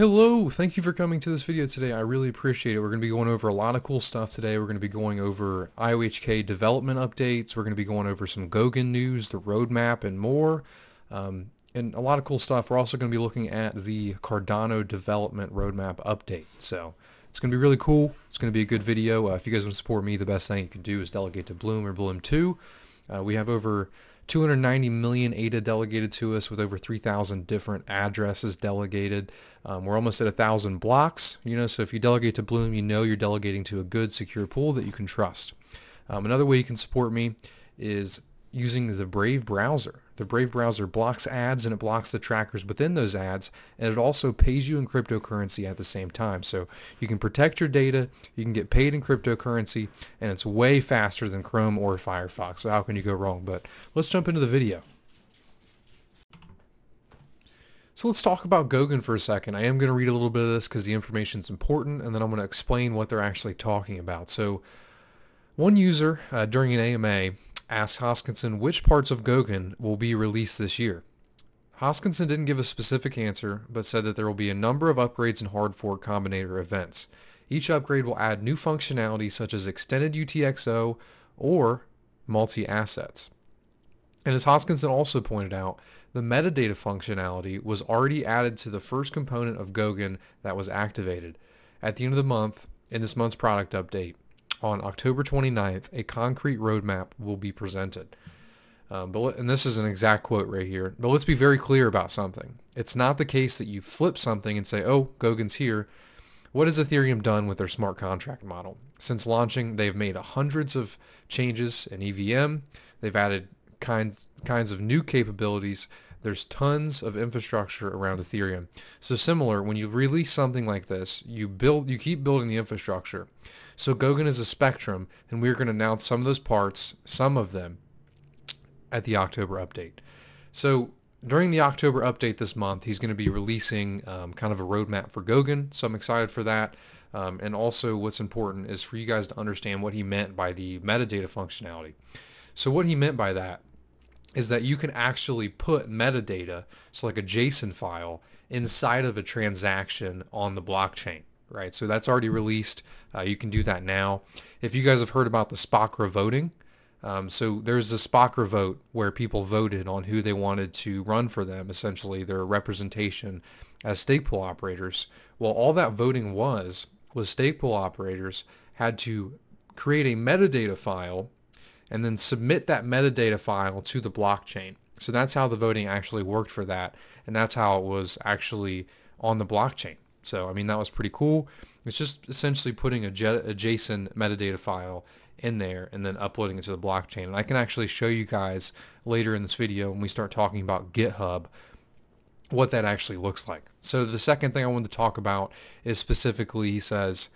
Hello, thank you for coming to this video today. I really appreciate it. We're going to be going over a lot of cool stuff today. We're going to be going over IOHK development updates. We're going to be going over some Goguen news, the roadmap, and more. And a lot of cool stuff. We're also going to be looking at the Cardano development roadmap update. So it's going to be really cool. It's going to be a good video. If you guys want to support me, the best thing you can do is delegate to Bloom or Bloom 2. We have over 290 million ADA delegated to us with over 3,000 different addresses delegated. We're almost at 1,000 blocks, so if you delegate to Bloom, you're delegating to a good, secure pool that you can trust. Another way you can support me is using the Brave browser. The Brave browser blocks ads and it blocks the trackers within those ads, and it also pays you in cryptocurrency at the same time. So you can protect your data, you can get paid in cryptocurrency, and it's way faster than Chrome or Firefox. So how can you go wrong? But let's jump into the video. So let's talk about Goguen for a second. I am going to read a little bit of this because the information is important, and then I'm going to explain what they're actually talking about. So one user during an AMA asked Hoskinson which parts of Goguen will be released this year. Hoskinson didn't give a specific answer, but said that there will be a number of upgrades and hard fork combinator events. Each upgrade will add new functionality such as extended UTXO or multi-assets. And as Hoskinson also pointed out, the metadata functionality was already added to the first component of Goguen that was activated. At the end of the month, in this month's product update, on October 29th, a concrete roadmap will be presented. And this is an exact quote right here. But let's be very clear about something. It's not the case that you flip something and say, oh, Goggen's here. What has Ethereum done with their smart contract model? Since launching, they've made hundreds of changes in EVM. They've added kinds of new capabilities. There's tons of infrastructure around Ethereum. So similar, when you release something like this, you keep building the infrastructure. So Goguen is a spectrum, and we're going to announce some of those parts, some of them, at the October update. So during the October update this month, he's going to be releasing kind of a roadmap for Goguen. So I'm excited for that. And also what's important is for you guys to understand what he meant by the metadata functionality. So what he meant by that is that you can actually put metadata, so like a JSON file, inside of a transaction on the blockchain, right? So that's already released. You can do that now. If you guys have heard about the Spokra voting, so there's the Spokra vote where people voted on who they wanted to run for them, essentially their representation as stake pool operators. Well, all that voting was stake pool operators had to create a metadata file and then submit that metadata file to the blockchain. So that's how the voting actually worked for that, and that's how it was actually on the blockchain. So, I mean, that was pretty cool. It's just essentially putting a JSON metadata file in there and then uploading it to the blockchain. And I can actually show you guys later in this video when we start talking about GitHub what that actually looks like. So the second thing I wanted to talk about is specifically, he says,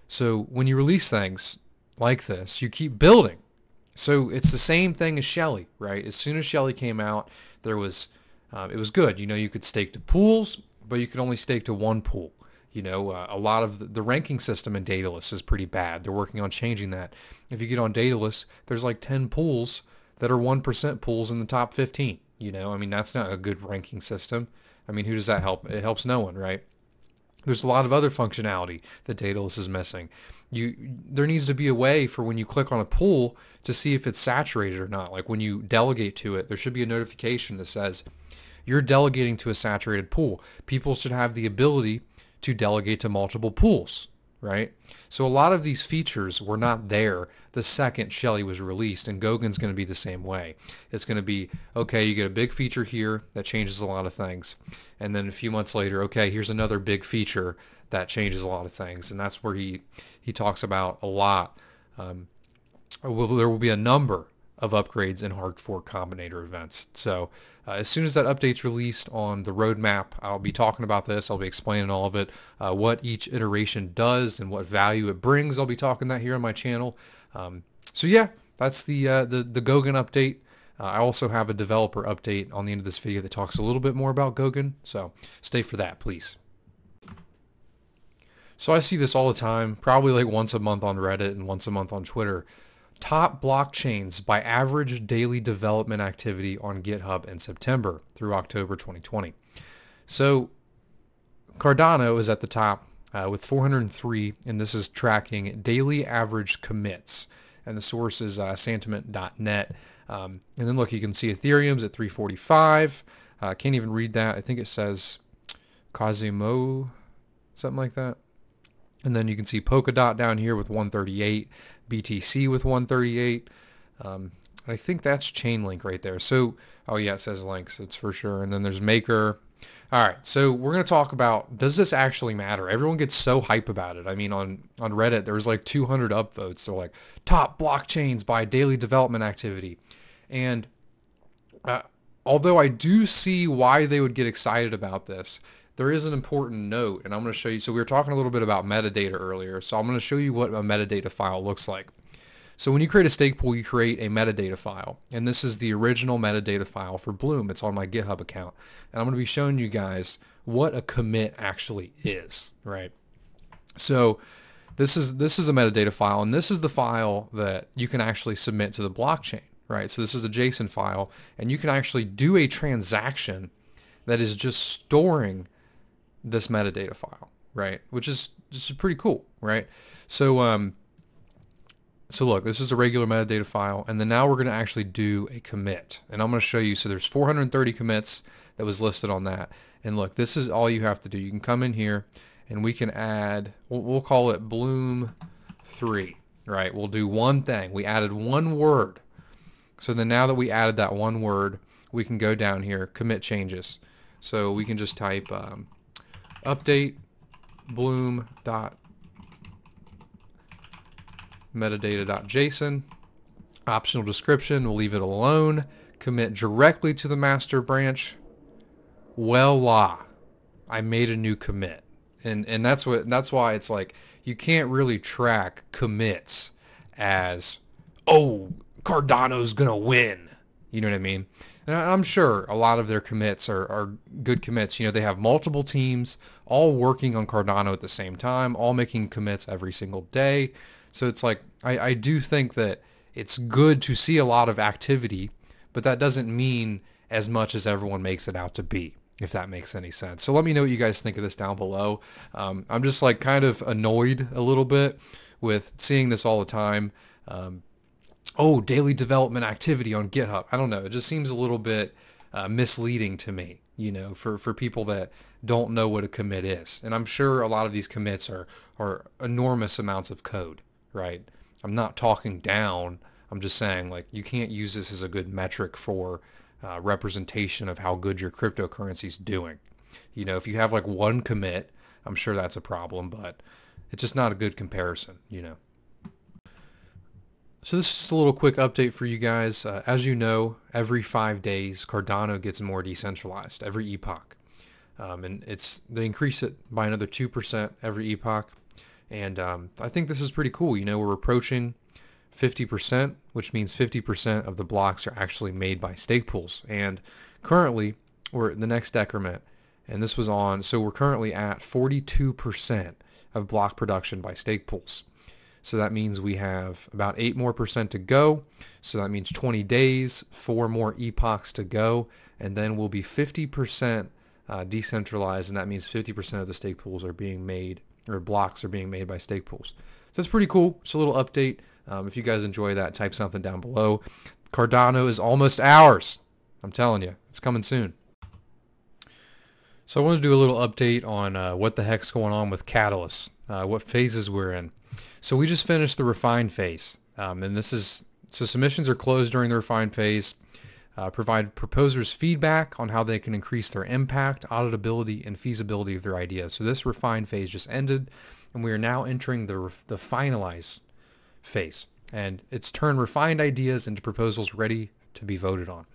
so when you release things like this, you keep building. So it's the same thing as Shelley, right? As soon as Shelley came out, there was, it was good. You could stake to pools, but you could only stake to one pool. A lot of the ranking system in Daedalus is pretty bad. They're working on changing that. If you get on Daedalus, there's like 10 pools that are 1% pools in the top 15. I mean, that's not a good ranking system. I mean, who does that help? It helps no one, right? There's a lot of other functionality that Daedalus is missing. There needs to be a way for when you click on a pool to see if it's saturated or not. Like when you delegate to it, there should be a notification that says you're delegating to a saturated pool. People should have the ability to delegate to multiple pools, right? So a lot of these features were not there the second Shelley was released, and Goggen's going to be the same way. It's going to be, okay, you get a big feature here that changes a lot of things, and then a few months later, okay, here's another big feature that changes a lot of things, and that's where he talks about a lot. There will be a number of upgrades and hard fork combinator events. So as soon as that update's released on the roadmap, I'll be talking about this. I'll be explaining all of it, what each iteration does and what value it brings. I'll be talking that here on my channel. So yeah, that's the Goguen update. I also have a developer update on the end of this video that talks a little bit more about Goguen. So stay for that, please. So I see this all the time, probably like once a month on Reddit and once a month on Twitter. Top blockchains by average daily development activity on GitHub in September through October 2020. So Cardano is at the top with 403, and this is tracking daily average commits. And the source is sentiment.net. And then look, you can see Ethereum's at 345. Can't even read that. I think it says Cosimo, something like that. And then you can see Polkadot down here with 138, BTC with 138. I think that's Chainlink right there. So, oh yeah, it says links, it's for sure. And then there's Maker. All right, so we're going to talk about, does this actually matter? Everyone gets so hype about it. I mean, on Reddit, there was like 200 upvotes. They're like, top blockchains by daily development activity. And although I do see why they would get excited about this, there is an important note, and I'm going to show you. So we were talking a little bit about metadata earlier, so I'm going to show you what a metadata file looks like. So when you create a stake pool, you create a metadata file, and this is the original metadata file for Bloom. It's on my GitHub account, and I'm going to be showing you guys what a commit actually is, right? So this is a metadata file, and this is the file that you can actually submit to the blockchain, right? So this is a JSON file, and you can actually do a transaction that is just storing this metadata file, right? Which is just pretty cool, right? So so look, this is a regular metadata file, and then now we're going to actually do a commit, and I'm going to show you. So there's 430 commits that was listed on that, and look, this is all you have to do. You can come in here, and we can add, we'll call it Bloom 3, right? We'll do one thing. We added one word. So then now that we added that one word, we can go down here, commit changes. So we can just type update bloom dot metadata.json, optional description, we'll leave it alone, commit directly to the master branch. Voila, I made a new commit. And that's why it's like, you can't really track commits as, oh, Cardano's gonna win. You know what I mean? And I'm sure a lot of their commits are good commits. You know, they have multiple teams all working on Cardano at the same time, all making commits every single day. So it's like, I do think that it's good to see a lot of activity, but that doesn't mean as much as everyone makes it out to be, if that makes any sense. So let me know what you guys think of this down below. I'm just like kind of annoyed a little bit with seeing this all the time. Oh, daily development activity on GitHub. I don't know. It just seems a little bit misleading to me, you know, for people that don't know what a commit is. And I'm sure a lot of these commits are enormous amounts of code, right? I'm not talking down. I'm just saying, like, you can't use this as a good metric for representation of how good your cryptocurrency is doing. You know, if you have like one commit, I'm sure that's a problem, but it's just not a good comparison, you know. So this is just a little quick update for you guys. As you know, every 5 days, Cardano gets more decentralized, every epoch. And they increase it by another 2% every epoch. And I think this is pretty cool. You know, we're approaching 50%, which means 50% of the blocks are actually made by stake pools. And currently, we're at the next decrement, and this was on, so we're currently at 42% of block production by stake pools. So that means we have about 8% more to go. So that means 20 days, 4 more epochs to go, and then we'll be 50% decentralized, and that means 50% of the stake pools are being made, or blocks are being made by stake pools. So that's pretty cool. It's a little update. If you guys enjoy that, type something down below. Cardano is almost ours. I'm telling you, it's coming soon. So I want to do a little update on what the heck's going on with Catalyst, what phases we're in. So we just finished the refine phase, and so submissions are closed during the refine phase. Provide proposers feedback on how they can increase their impact, auditability, and feasibility of their ideas. So this refine phase just ended, and we are now entering the finalize phase, and it's turned refined ideas into proposals ready to be voted on.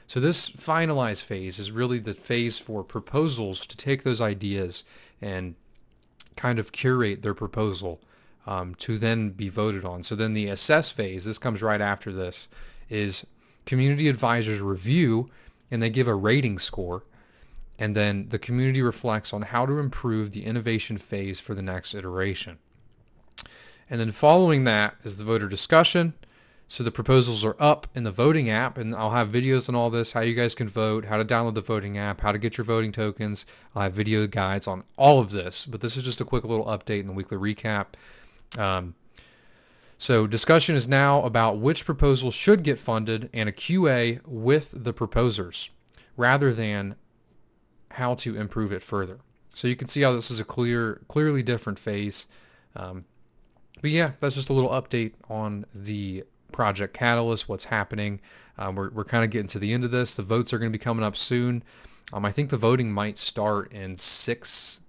So this finalize phase is really the phase for proposals to take those ideas and kind of curate their proposal to then be voted on. So then the assess phase, this comes right after this, is community advisors review and they give a rating score, and then the community reflects on how to improve the innovation phase for the next iteration. And then following that is the voter discussion, So the proposals are up in the voting app, and I'll have videos on all this, how you guys can vote, how to download the voting app, how to get your voting tokens. I'll have video guides on all of this, but this is just a quick little update in the weekly recap. So discussion is now about which proposals should get funded and a QA with the proposers rather than how to improve it further. So you can see how this is a clearly different phase. But yeah, that's just a little update on the Project Catalyst, what's happening. We're kind of getting to the end of this. The votes are going to be coming up soon. I think the voting might start in six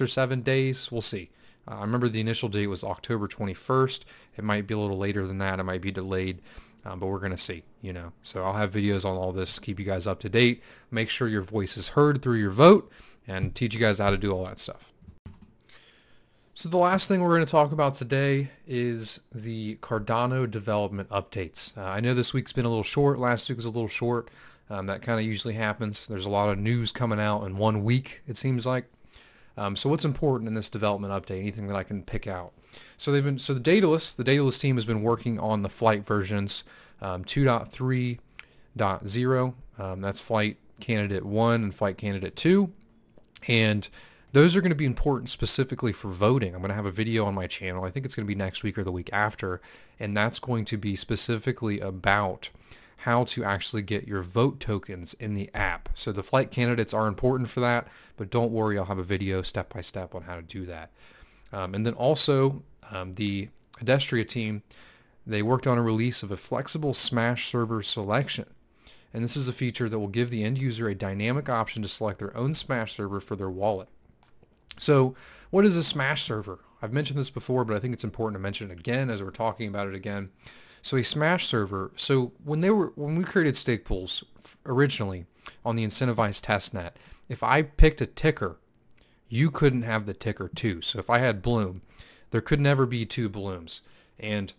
or 7 days. We'll see. I remember the initial date was October 21st. It might be a little later than that. It might be delayed, but we're going to see, you know. So I'll have videos on all this, keep you guys up to date, make sure your voice is heard through your vote, and teach you guys how to do all that stuff. So the last thing we're going to talk about today is the Cardano development updates. I know this week's been a little short. Last week was a little short. That kind of usually happens. There's a lot of news coming out in 1 week, it seems like. So what's important in this development update? Anything that I can pick out? So the Daedalus team has been working on the flight versions 2.3.0. That's flight candidate 1 and flight candidate 2, and those are going to be important specifically for voting. I'm going to have a video on my channel. I think it's going to be next week or the week after, and that's going to be specifically about how to actually get your vote tokens in the app. So the flight candidates are important for that, but don't worry, I'll have a video step by step on how to do that. And then also the Adestria team, they worked on a release of a flexible Smash server selection. And this is a feature that will give the end user a dynamic option to select their own Smash server for their wallet. So what is a Smash server? I've mentioned this before, but I think it's important to mention it again as we're talking about it again. So a Smash server, so when we created stake pools originally on the incentivized testnet, if I picked a ticker, you couldn't have the ticker too. So if I had Bloom, there could never be 2 Blooms. And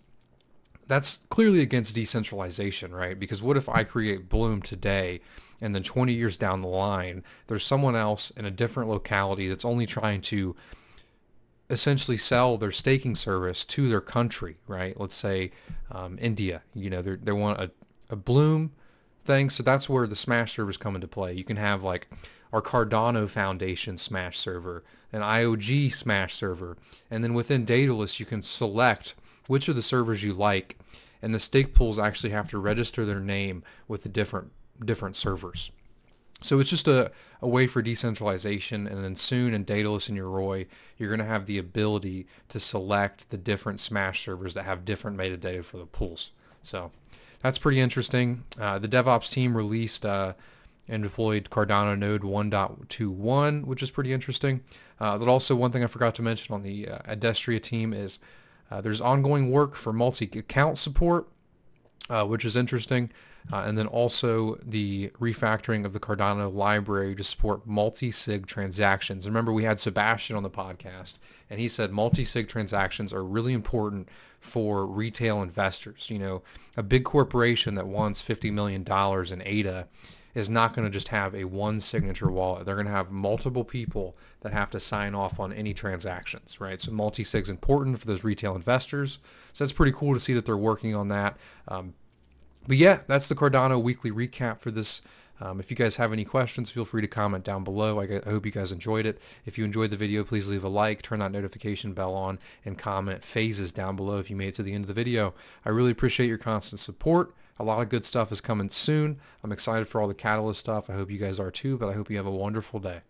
that's clearly against decentralization, right? Because what if I create Bloom today and then 20 years down the line, there's someone else in a different locality that's only trying to essentially sell their staking service to their country, right? Let's say India, you know, they want a Bloom thing. So that's where the Smash servers come into play. You can have like our Cardano Foundation Smash server, an IOG Smash server, and then within Daedalus you can select which of the servers you like, and the stake pools actually have to register their name with the different servers. So it's just a way for decentralization, and then soon in Daedalus and Yoroi, you're going to have the ability to select the different Smash servers that have different metadata for the pools. So that's pretty interesting. The DevOps team released and deployed Cardano node 1.21, which is pretty interesting. But also one thing I forgot to mention on the Adestria team is there's ongoing work for multi-account support, which is interesting. And then also the refactoring of the Cardano library to support multi-sig transactions. Remember, we had Sebastian on the podcast, and he said multi-sig transactions are really important for retail investors. You know, a big corporation that wants $50 million in ADA is not going to just have a one signature wallet. They're going to have multiple people that have to sign off on any transactions, right? So multi-sig is important for those retail investors. So that's pretty cool to see that they're working on that. But yeah, that's the Cardano weekly recap for this. If you guys have any questions, feel free to comment down below. I hope you guys enjoyed it. If you enjoyed the video, please leave a like, turn that notification bell on, and comment phases down below if you made it to the end of the video. I really appreciate your constant support. A lot of good stuff is coming soon. I'm excited for all the Catalyst stuff. I hope you guys are too, but I hope you have a wonderful day.